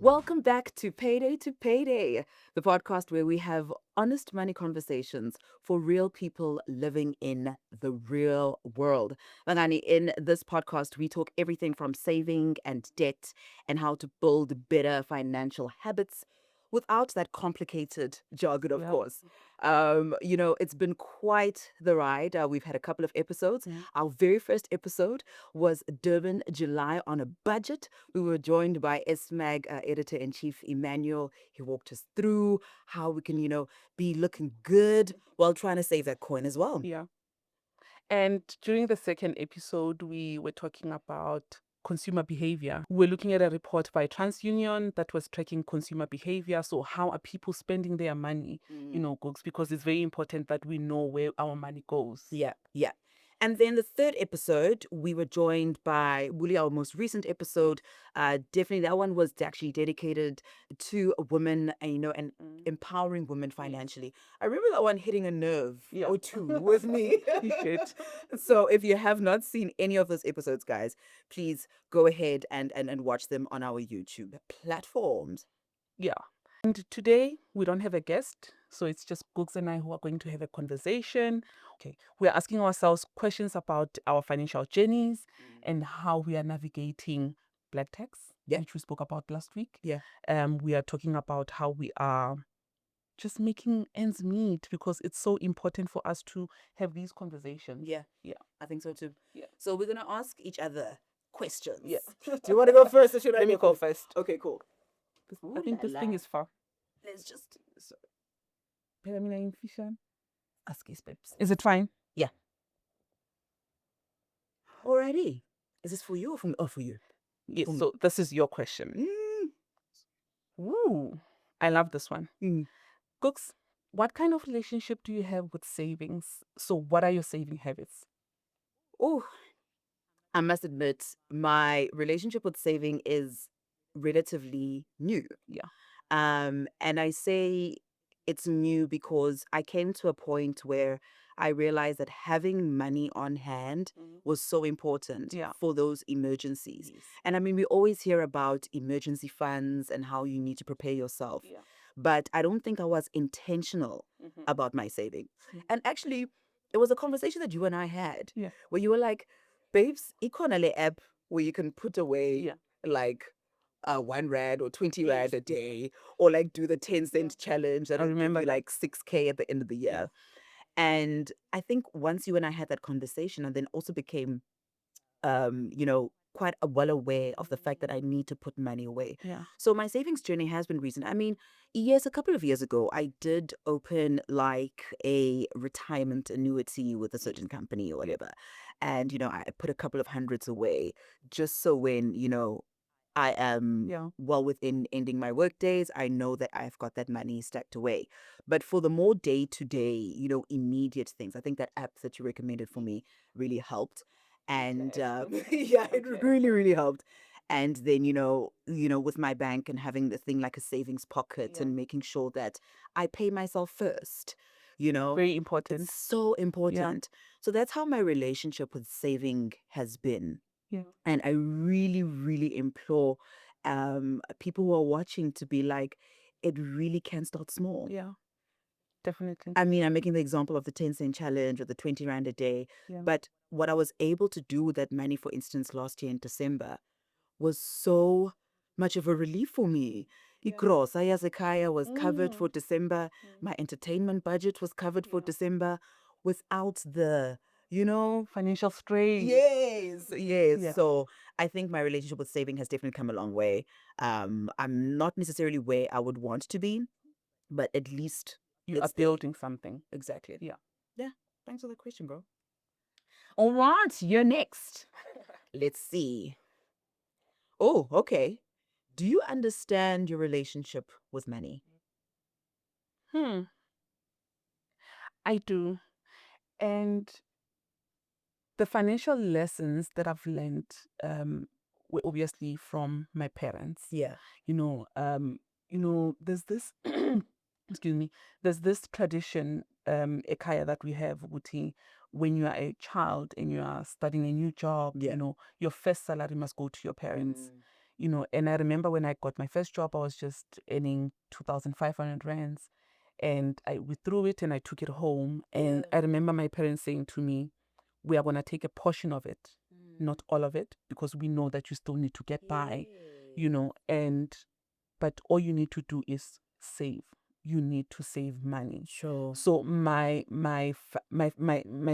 Welcome back to Payday to Payday, the podcast where we have honest money conversations for real people living in the real world. Bangani, in this podcast, we talk everything from saving and debt and how to build better financial habits without that complicated jargon, of Yeah. course. It's been quite the ride. We've had a couple of episodes. Yeah. Our very first episode was Durban, July on a budget. We were joined by SMAG editor-in-chief Emmanuel. He walked us through how we can, be looking good while trying to save that coin as well. Yeah. And during the second episode, we were talking about consumer behavior. We're looking at a report by TransUnion that was tracking consumer behavior. So how are people spending their money, Googs? Because it's very important that we know where our money goes. Yeah, yeah. And then the third episode, we were joined by Wuli, our most recent episode. Definitely that one was actually dedicated to a woman, and empowering women financially. I remember that one hitting a nerve Yeah. or two with me. So if you have not seen any of those episodes, guys, please go ahead and watch them on our YouTube platforms. Yeah. And today we don't have a guest, so it's just Googs and I who are going to have a conversation. Okay. We're asking ourselves questions about our financial journeys and how we are navigating black tax, Yeah. which we spoke about last week. Yeah. We are talking about how we are just making ends meet because it's so important for us to have these conversations. Yeah. Yeah. I think so too. Yeah. So we're gonna ask each other questions. Yeah. Do you want to go first or should I Let me go first. Okay, cool. I think this thing is far. Let's just. Ask his peps. Is it fine? Yeah. Alrighty. Is this for you or for me? Oh, for you. Yes. For me. So this is your question. Ooh, I love this one. Cooks, what kind of relationship do you have with savings? So what are your saving habits? Oh, I must admit, my relationship with saving is relatively new. Yeah. And I say it's new because I came to a point where I realized that having money on hand was so important Yeah. for those emergencies. Yes. And I mean, we always hear about emergency funds and how you need to prepare yourself. Yeah. But I don't think I was intentional about my saving. And actually, it was a conversation that you and I had Yeah. where you were like, babes, ikonale app where you can put away Yeah. like 1 rand or 20 rand a day, or like do the 10-cent challenge that I will give remember you that. like 6K at the end of the year. And I think once you and I had that conversation, and then also became, quite well aware of the fact that I need to put money away. Yeah. So my savings journey has been recent. I mean, yes, a couple of years ago, I did open like a retirement annuity with a certain company or whatever. And, I put a couple of hundreds away just so when, I am Yeah. well within ending my work days, I know that I've got that money stacked away. But for the more day to day, immediate things, I think that app that you recommended for me really helped. And yeah, it really, really helped. And then, with my bank and having the thing like a savings pocket and making sure that I pay myself first, Very important. it's so important. So that's how my relationship with saving has been. Yeah. And I really, really implore people who are watching to be like, it really can start small. Yeah. Definitely. I mean, I'm making the example of the 10-cent challenge or the 20 rand a day. Yeah. But what I was able to do with that money, for instance, last year in December, was so much of a relief for me. Igrosa yasekhaya was covered for December. My entertainment budget was covered for December without the, Financial strain. Yes. Yeah. So I think my relationship with saving has definitely come a long way. I'm not necessarily where I would want to be, but at least You are it's there. building something. Exactly. Yeah. Yeah. Thanks for the question, bro. All right, you're next. Let's see. Oh, okay. Do you understand your relationship with money? I do. And the financial lessons that I've learned were obviously from my parents. Yeah. There's this excuse me, there's this tradition, ekaya that we have, Uti, when you are a child and you are starting a new job, Yeah. your first salary must go to your parents. you know, and I remember when I got my first job, I was just earning 2,500 rands, and I withdrew it and I took it home. And I remember my parents saying to me, we are going to take a portion of it, not all of it, because we know that you still need to get by, you know, and but all you need to do is save. You need to save money. Sure. So my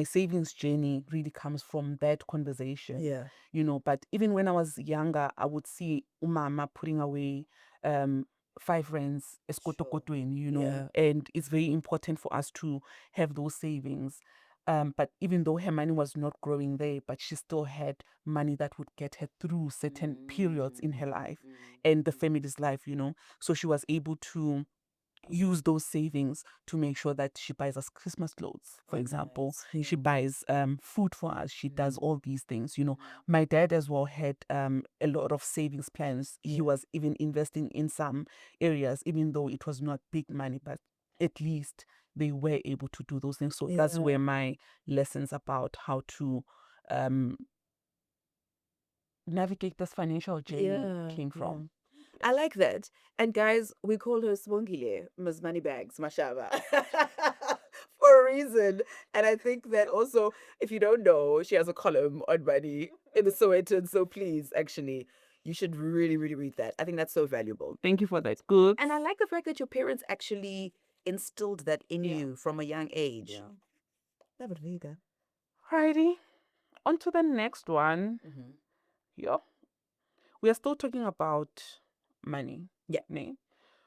savings journey really comes from that conversation. Yeah. You know, but even when I was younger, I would see umama putting away 5 rands escotokotweni, you know, Yeah. and it's very important for us to have those savings. But even though her money was not growing there, but she still had money that would get her through certain periods in her life and the family's life, you know. So she was able to use those savings to make sure that she buys us Christmas clothes, for example. nice. She buys food for us. She does all these things. You know, my dad as well had a lot of savings plans. He was even investing in some areas, even though it was not big money, but at least they were able to do those things. So that's Yeah. where my lessons about how to navigate this financial journey came from. I like that. And guys, we call her Sibongile, Ms. Moneybags, Mashava, for a reason. And I think that also, if you don't know, she has a column on money in the Sowetan. So please, actually, you should really, really read that. I think that's so valuable. Thank you for that. Good. And I like the fact that your parents actually instilled that in you from a young age. Yeah. That would be good. Righty. On to the next one. Yeah. We are still talking about money. Yeah. Ne?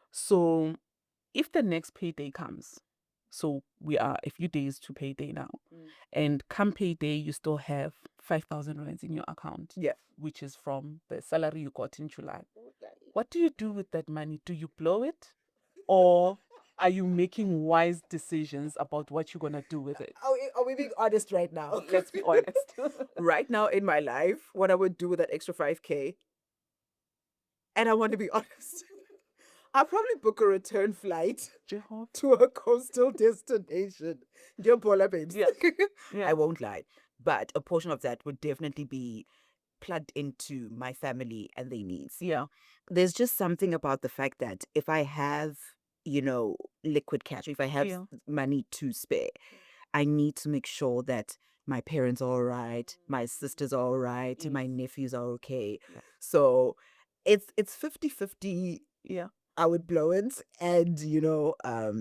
So if the next payday comes, so we are a few days to payday now, and come payday, you still have 5,000 rands in your account. Yeah. Which is from the salary you got in July. What do you do with that money? Do you blow it? Or are you making wise decisions about what you're going to do with it? Are we being honest right now? Let's be honest. Right now in my life, what I would do with that extra 5K, and I want to be honest, I'll probably book a return flight Jehovah. to a coastal destination. Dear Paula, babes. Yeah. Yeah. I won't lie. But a portion of that would definitely be plugged into my family and their needs. Yeah. There's just something about the fact that if I have, liquid cash, if I have Yeah. money to spare, I need to make sure that my parents are all right, my sisters are all right, my nephews are okay. Yeah. So it's 50-50. Yeah. I would blow it and,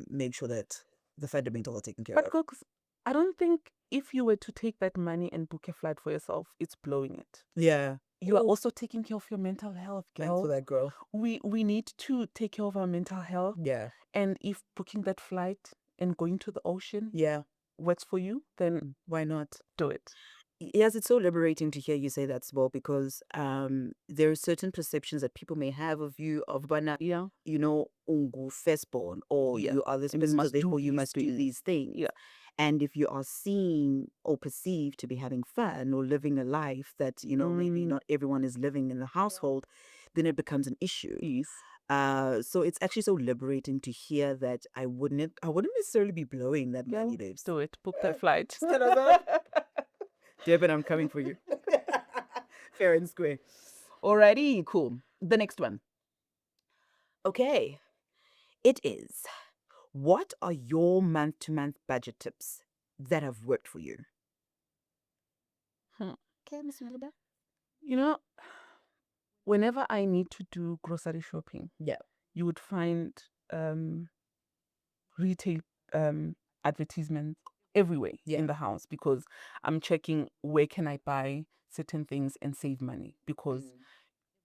make sure that the fundamentals are taken care But of. Cooks, I don't think if you were to take that money and book a flight for yourself, it's blowing it. Yeah. You are also taking care of your mental health, Thanks girl. for that, girl. We need to take care of our mental health. Yeah. And if booking that flight and going to the ocean Yeah. works for you, then Why not? do it. Yes, it's so liberating to hear you say that, Sbo, because there are certain perceptions that people may have of you, of Bana, Yeah. ungu firstborn, or Yeah. you are this And you person, so must do therefore you these must do things. these things. Yeah. And if you are seen or perceived to be having fun or living a life that, maybe not everyone is living in the household, then it becomes an issue. Yes. So it's actually so liberating to hear that I wouldn't necessarily be blowing that money, babes. Do it. Book that flight. Devin, I'm coming for you. Fair and square. Alrighty, cool. The next one. Okay. It is, what are your month-to-month budget tips that have worked for you? Okay, Miss Melida. You know, whenever I need to do grocery shopping, Yeah. you would find retail advertisements everywhere in the house, because I'm checking where can I buy certain things and save money, because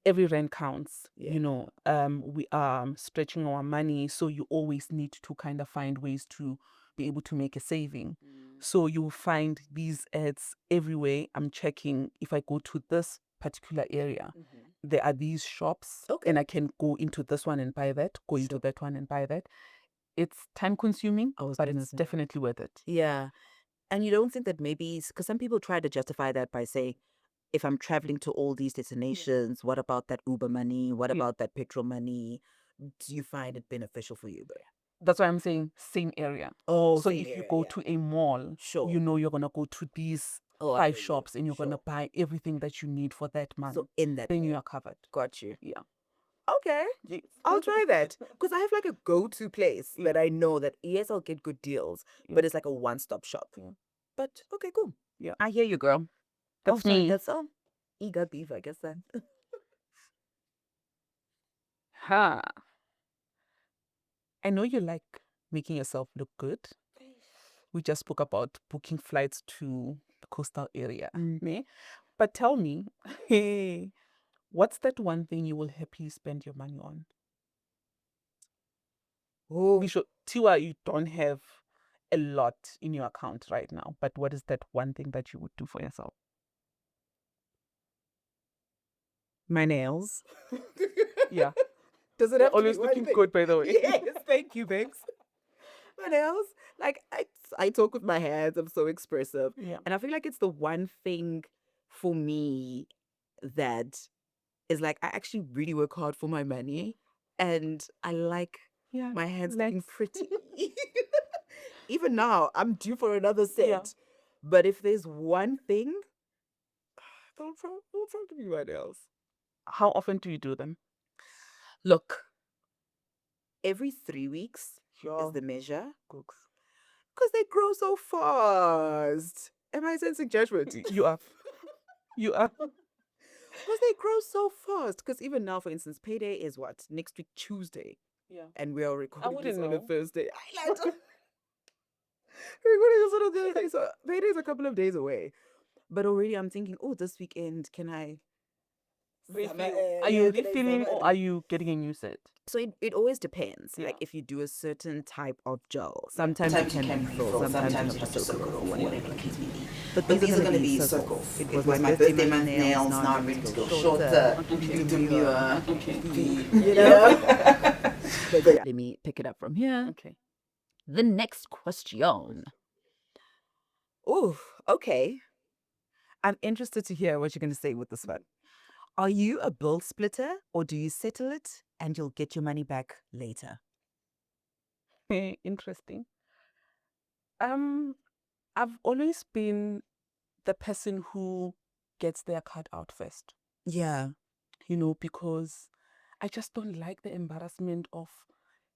every rent counts. Yeah. We are stretching our money, so you always need to kind of find ways to be able to make a saving. So you'll find these ads everywhere. I'm checking if I go to this particular area, there are these shops, Okay. and I can go into this one and buy that, go into that one and buy that. It's time consuming, but it's definitely worth it. Yeah. And you don't think that maybe, because some people try to justify that by saying, if I'm traveling to all these destinations, what about that Uber money? What about that petrol money? Do you find it beneficial for you? That's why I'm saying same area. Oh, So same if you area, go yeah. to a mall, Sure. you're going to go to these Oh, I hear 5 you. shops and you're going to Sure. buy everything that you need for that month, So in that then way. you are covered. Got you. Yeah. Okay. Yes. I'll try that because I have like a go-to place Yeah. that I know that yes, I'll get good deals, Yeah. but it's like a one-stop shop. Yeah. But okay, cool. Yeah. I hear you, girl. That's Sorry, me. that's all. Eager beef, I guess then. Ha. I know you like making yourself look good. We just spoke about booking flights to the coastal area. Ne? But tell me, hey, what's that one thing you will happily spend your money on? Oh, We should, Tiwa, you don't have a lot in your account right now, but what is that one thing that you would do for yourself? my nails. Yeah. Does it They're have to be always one looking thing? good, by the way. Yes, thank you, babes. My nails, like I talk with my hands. I'm so expressive, Yeah. and I feel like it's the one thing for me that is like I actually really work hard for my money, and I like Yeah. my hands looking Let's. pretty. Even now, I'm due for another set. Yeah. But if there's one thing, it'll probably be my nails. How often do you do them? Look, every 3 weeks Sure. is the measure Cooks. because they grow so fast. Am I sensing judgment? You are. You are. Because they grow so fast. Because even now, for instance, payday is what? Next week, Tuesday. Yeah. And we are I recording this wouldn't on a know. Thursday. I like to- recording this on a Thursday. So payday is a couple of days away. But already I'm thinking, oh, this weekend, can I Refill. yeah, Are you can I refilling summer or are you getting a new set? So it always depends. Yeah. Like if you do a certain type of gel, Yeah. sometimes you can refill, sometimes you have to soak it off, whatever the case may be. But these are going to be circles. It was my birthday month nails, now I'm ready to go shorter, demure, Okay. you know? But yeah, let me pick it up from here. Okay. The next question. Oh, okay. I'm interested to hear what you're going to say with this one. Are you a bill splitter or do you settle it and you'll get your money back later? Interesting. I've always been the person who gets their card out first. Yeah. You know, because I just don't like the embarrassment of,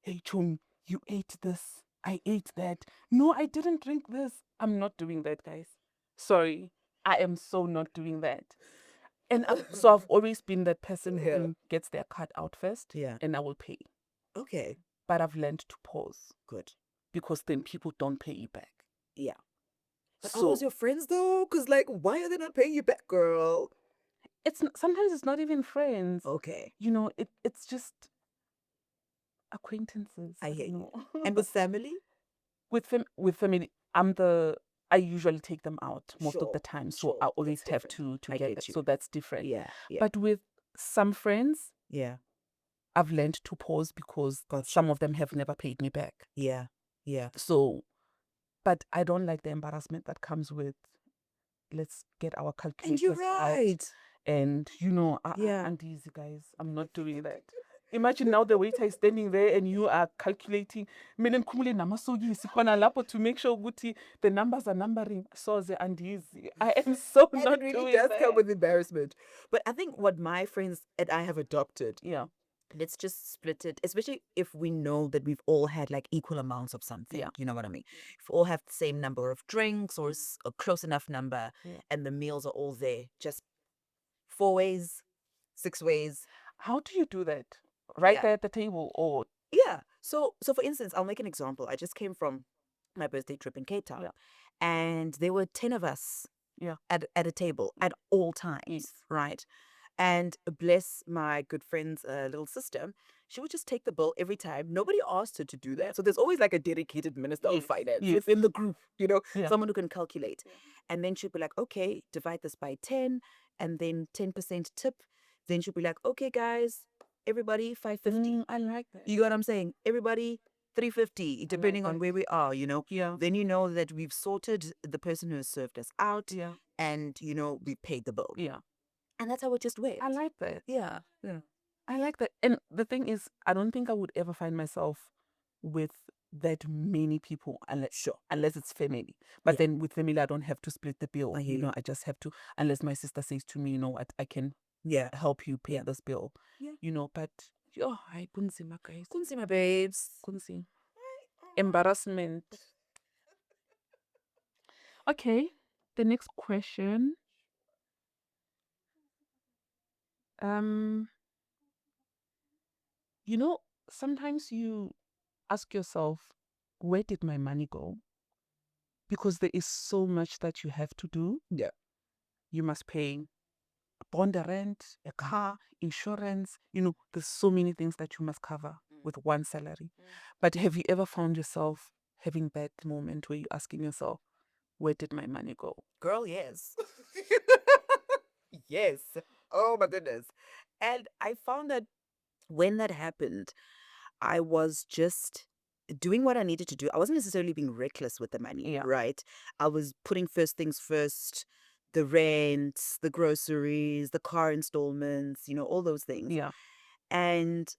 hey, chum, you ate this, I ate that. No, I didn't drink this. I'm not doing that, guys. Sorry, I am so not doing that. And so I've always been that person Yeah. who gets their card out first, Yeah. and I will pay. Okay. But I've learned to pause Good. because then people don't pay you back. Yeah. But are So those your friends though? Because like, why are they not paying you back, girl? sometimes it's not even friends. Okay. You know, it's just acquaintances. I hear don't you. know. And with family? with family, I usually take them out most of the time, so I always have to I get get it. you. So that's different. Yeah. Yeah. But with some friends, Yeah. I've learned to pause because Gotcha. some of them have never paid me back. Yeah. Yeah. So, but I don't like the embarrassment that comes with, let's get our And you're calculators out. right. And you know, Yeah. and these guys, I'm not doing that. Imagine now the waiter is standing there and you are calculating mina nikhumule namasokisi khona lapho to make sure ukuthi the numbers are numbering. So the andizi. I am so And not it really doing does that. come with embarrassment. But I think what my friends and I have adopted, Yeah. let's just split it, especially if we know that we've all had like equal amounts of something. Yeah. You know what I mean? If we all have the same number of drinks or a close enough number Yeah. and the meals are all there, just 4 ways, 6 ways. How do you do that? Right Yeah. there at the table or Yeah. So for instance, I'll make an example. I just came from my birthday trip in Cape Town. Yeah. And there were 10 of us Yeah. at a table at all times, Yes. right? And bless my good friend's little sister, she would just take the bill every time. Nobody asked her to do that. So there's always like a dedicated minister of Yes, finance yes. within the group, you know, Yeah. someone who can calculate. And then she'd be like, okay, divide this by 10 and then 10% tip. Then she'll be like, okay, guys, everybody 550. I like that. You get what I'm saying? Everybody 350, depending on that. where we are, you know. Yeah. Then you know that we've sorted the person who has served us out Yeah. and, you know, we paid the bill. Yeah. And that's how it just went. I like that. Yeah. Yeah. I like that. And the thing is, I don't think I would ever find myself with that many people, unless Sure. unless it's family. But Yeah. then with family, I don't have to split the bill. I hear You know, you. I just have to, unless my sister says to me, you know what, I can Yeah. help you pay Yeah. this bill. Yeah. You know, but yo, I kunzima guys. Kunzima, babes. Kunzima. Embarrassment. Okay, the next question. Um, you know, sometimes you ask yourself, where did my money go? Because there is so much that you have to do. Yeah. You must pay a bond, a rent, a car, insurance. You know, there's so many things that you must cover with one salary. But have you ever found yourself having that moment where you're asking yourself, where did my money go? Girl, yes. Yes. Oh my goodness. And I found that when that happened, I was just doing what I needed to do. I wasn't necessarily being reckless with the money, Yeah. right? I was putting first things first, the rent, the groceries, the car installments, all those things. Yeah. And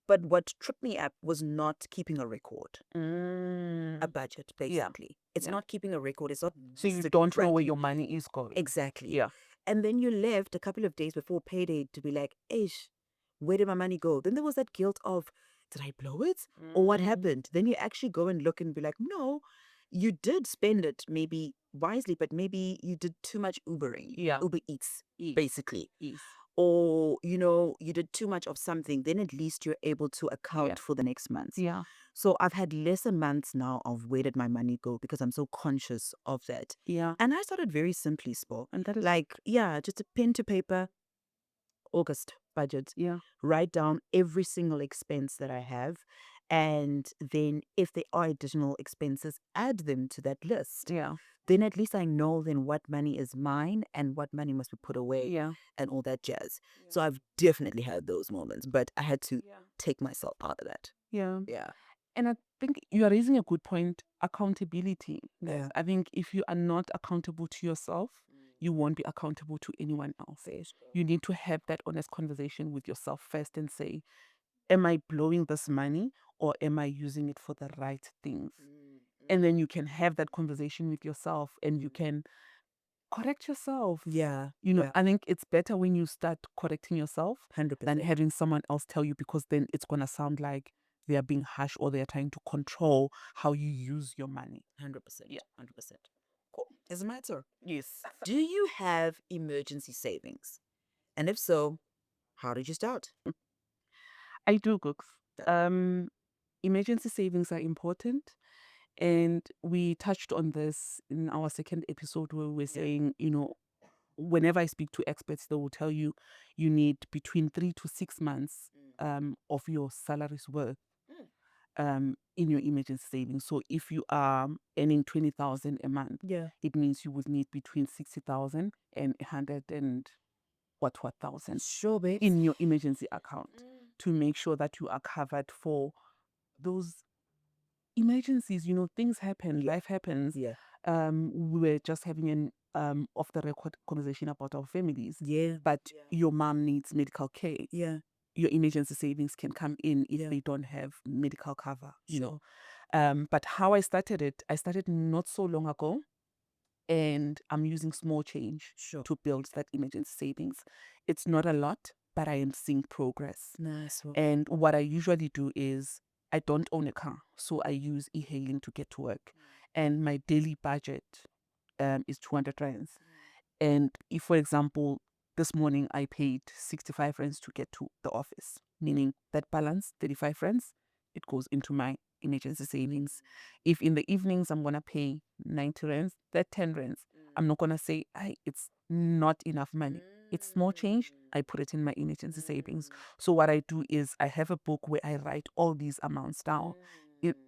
but what tripped me up was not keeping a record, a Mm. budget, Yeah. basically. It's Yeah. not keeping a record. It's not So you strict don't know where tracking. your money is going. Exactly. Yeah. And then you left a couple of days before payday to be like, ish, where did my money go? Then there was that guilt of, did I blow it? Or what happened? Then you actually go and look and be like, no, you did spend it maybe wisely, but maybe you did too much Ubering. Yeah. Uber Eats, Yes. basically. Yes. Or, you did too much of something. Then at least you're able to account Yeah. for the next month. Yeah. So I've had lesser months now of where did my money go because I'm so conscious of that. Yeah. And I started very simply, Spo. And that is Like, yeah, just a pen to paper, August budget. yeah. Write down every single expense that I have. And then if there are additional expenses, add them to that list. Yeah. Then at least I know then what money is mine and what money must be put away Yeah. and all that jazz. So I've definitely had those moments, but I had to Yeah. take myself out of that. Yeah. Yeah. And I think you are raising a good point. Accountability. Yeah. I think if you are not accountable to yourself, you won't be accountable to anyone else. You need to have that honest conversation with yourself first and say, am I blowing this money or am I using it for the right things? And then you can have that conversation with yourself and you can correct yourself. Yeah. You know, Yeah. I think it's better when you start correcting yourself 100%. than having someone else tell you, because then it's going to sound like they are being harsh or they are trying to control how you use your money. 100%. Yeah. 100%. Cool. It's my turn. Yes. Do you have emergency savings? And if so, how did you start? I do, Cooks. Emergency savings are important. And we touched on this in our second episode where we were saying, you know, whenever I speak to experts, they will tell you you need between 3 to 6 months of your salary's worth in your emergency savings. So if you are earning 20,000 a month, Yeah. it means you would need between 60,000 and 100 and what thousand Sure, babes. in your emergency account to make sure that you are covered for those emergencies. You know, things happen, life happens. Yeah. We were just having an off the record conversation about our families, Yeah. but your mom needs medical care. Yeah. Your emergency savings can come in if Yeah. they don't have medical cover, you Sure. know. But how I started not so long ago, and I'm using small change Sure. to build that emergency savings. It's not a lot, but I am seeing progress. Nice. And what I usually do is I don't own a car, so I use e-hailing to get to work. And my daily budget is 200 rands. And if, for example, this morning I paid 65 rands to get to the office, meaning that balance, 35 rands, it goes into my emergency savings. If in the evenings I'm going to pay 90 rands, that 10 rands, I'm not going to say, it's not enough money. It's small change. I put it in my emergency savings. So what I do is I have a book where I write all these amounts down.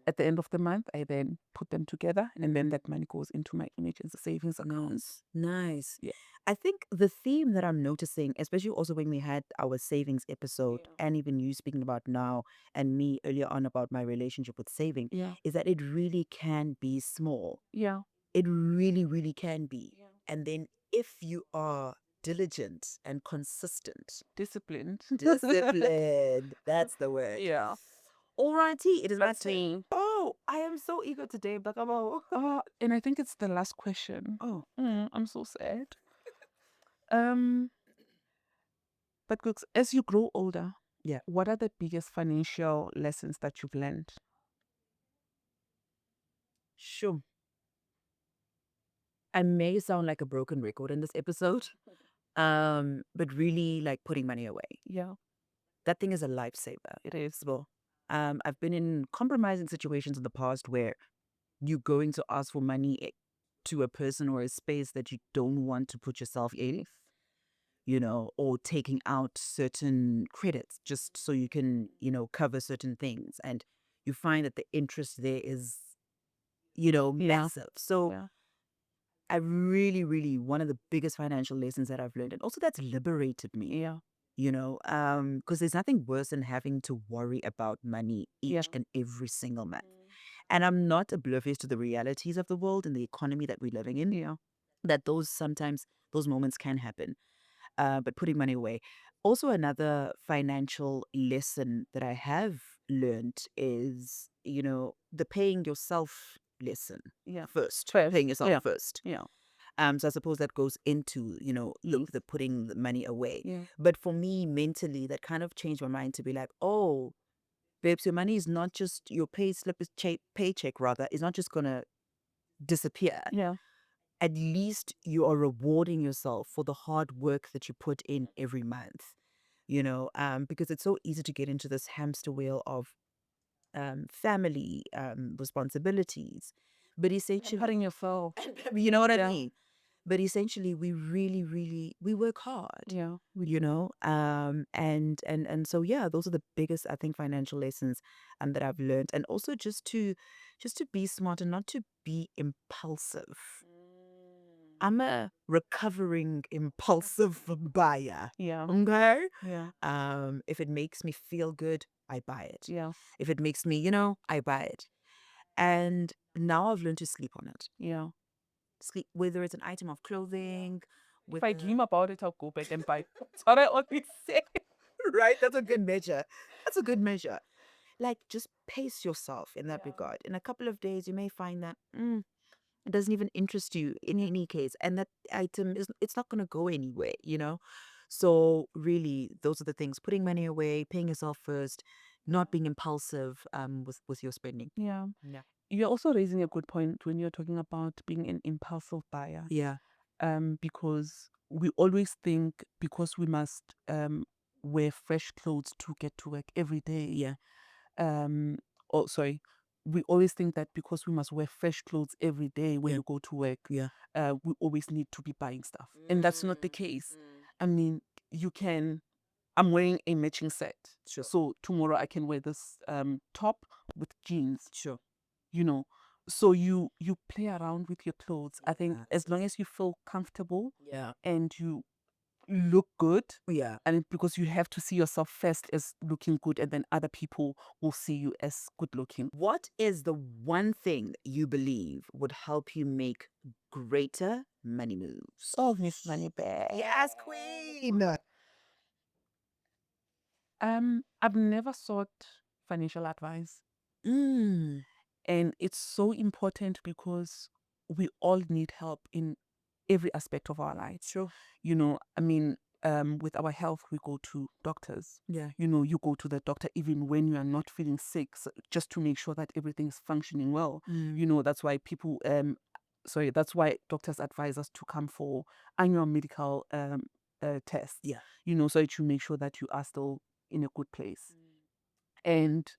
At the end of the month, I then put them together, and then that money goes into my emergency savings account. Nice. Yeah. I think the theme that I'm noticing, especially also when we had our savings episode, and even you speaking about now, and me earlier on about my relationship with saving, Yeah. is that it really can be small. Yeah. It really, really can be. And then if you are diligent and consistent, Disciplined. disciplined, that's the word. Yeah. Alrighty, it is my That's turn. me. Oh, know. I am so eager today. Like, And I think it's the last question. oh, I'm so sad. Um, but Cooks, as you grow older, yeah. what are the biggest financial lessons that you've learned? Sure. I may sound like a broken record in this episode, but really like putting money away. Yeah, That thing is a lifesaver. it is. Well, I've been in compromising situations in the past where you're going to ask for money to a person or a space that you don't want to put yourself in, or taking out certain credits just so you can, cover certain things. And you find that the interest there is, Yeah. massive. So Yeah. I really, really, one of the biggest financial lessons that I've learned, and also that's liberated me, Yeah. because there's nothing worse than having to worry about money Yeah. each and every single month. And I'm not oblivious to the realities of the world and the economy that we're living in, Yeah. that those moments can happen. But putting money away. Also, another financial lesson that I have learned is, the paying yourself lesson Yeah. first, First. paying yourself Yeah. first. Yeah. So I suppose that goes into, the putting the money away. Yeah. But for me, mentally, that kind of changed my mind to be like, oh, babes, your money is not just your pay slip, is paycheck rather, is not just gonna disappear. Yeah. At least you are rewarding yourself for the hard work that you put in every month. Because it's so easy to get into this hamster wheel of family responsibilities, but essentially, Putting yourself. you know what I Yeah. mean. But essentially, we really, really we work hard. Yeah. And so yeah, those are the biggest, I think, financial lessons that I've learned, and also just to be smart and not to be impulsive. I'm a recovering impulsive buyer. Yeah. Okay. Yeah. If it makes me feel good, I buy it. Yeah. If it makes me, I buy it. And now I've learned to sleep on it. Yeah. Sleep, whether it's an item of clothing, If I whether dream about it, I'll go back and buy. That's what I always say. right, that's a good measure. That's a good measure. Like, just pace yourself in that Yeah. regard. In a couple of days, you may find that it doesn't even interest you in any case, and that item it's not going to go anywhere. So really, those are the things: putting money away, paying yourself first, not being impulsive with your spending. Yeah. Yeah. You're also raising a good point when you're talking about being an impulsive buyer. Yeah. Because we always think because we must wear fresh clothes to get to work every day. Yeah. Oh, sorry. We always think that because we must wear fresh clothes every day when Yeah. we go to work, Yeah. we always need to be buying stuff. And that's not the case. I mean, you can. I'm wearing a matching set. Sure. So tomorrow I can wear this top with jeans. Sure. So you play around with your clothes. I think Yeah. as long as you feel comfortable Yeah. and you look good, Yeah. and because you have to see yourself first as looking good, and then other people will see you as good looking. What is the one thing you believe would help you make greater money moves? Solve this money back. Yes, queen. I've never sought financial advice, Mm. and it's so important because we all need help in every aspect of our lives. Sure. I mean, with our health, we go to doctors. Yeah. You go to the doctor even when you are not feeling sick, just to make sure that everything is functioning well. That's why that's why doctors advise us to come for annual medical tests. Yeah. So that you make sure that you are still in a good place. And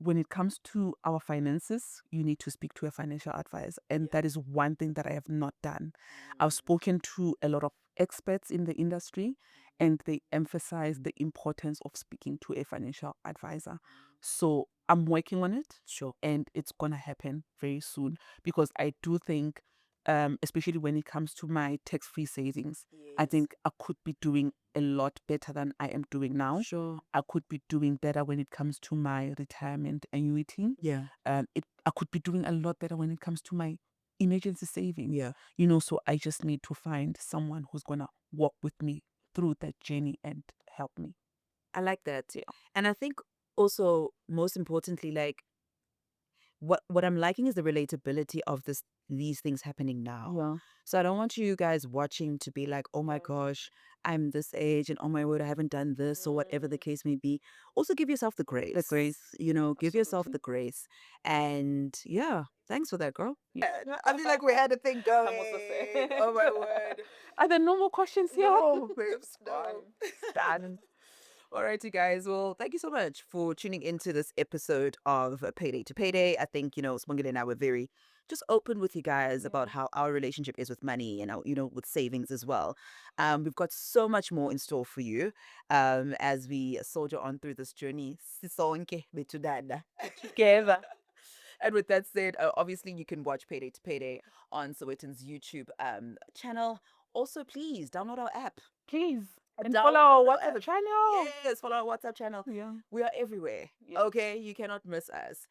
when it comes to our finances, you need to speak to a financial advisor. And that is one thing that I have not done. I've spoken to a lot of experts in the industry, and they emphasize the importance of speaking to a financial advisor. So I'm working on it, Sure. and it's going to happen very soon, because I do think, especially when it comes to my tax free savings, I think I could be doing a lot better than I am doing now. Sure. I could be doing better when it comes to my retirement annuity. Yeah. I could be doing a lot better when it comes to my emergency savings. Yeah. So I just need to find someone who's gonna walk with me through that journey and help me. I like that. Yeah. And I think also, most importantly, like, what I'm liking is the relatability of these things happening now. Yeah. So I don't want you guys watching to be like, oh my gosh, I'm this age and oh my word, I haven't done this or whatever the case may be. Also give yourself the grace. The grace. Give yourself Absolutely. the grace. And yeah, thanks for that, girl. Yeah. I feel like we had a thing going. I'm also saying. Oh my word. Are there no more questions here? No, babes, no. Done. Done. All righty, guys. Well, thank you so much for tuning into this episode of Payday to Payday. I think, Sibongile and I were very just open with you guys about how our relationship is with money and how, with savings as well. We've got so much more in store for you as we soldier on through this journey. Sisonke betudana. Together. And with that said, obviously you can watch Payday to Payday on Sowetans YouTube channel. Also, please download our app. Please. And Download follow our our WhatsApp app. channel. Yes, follow our WhatsApp channel. Yeah. We are everywhere. Yes. Okay, you cannot miss us.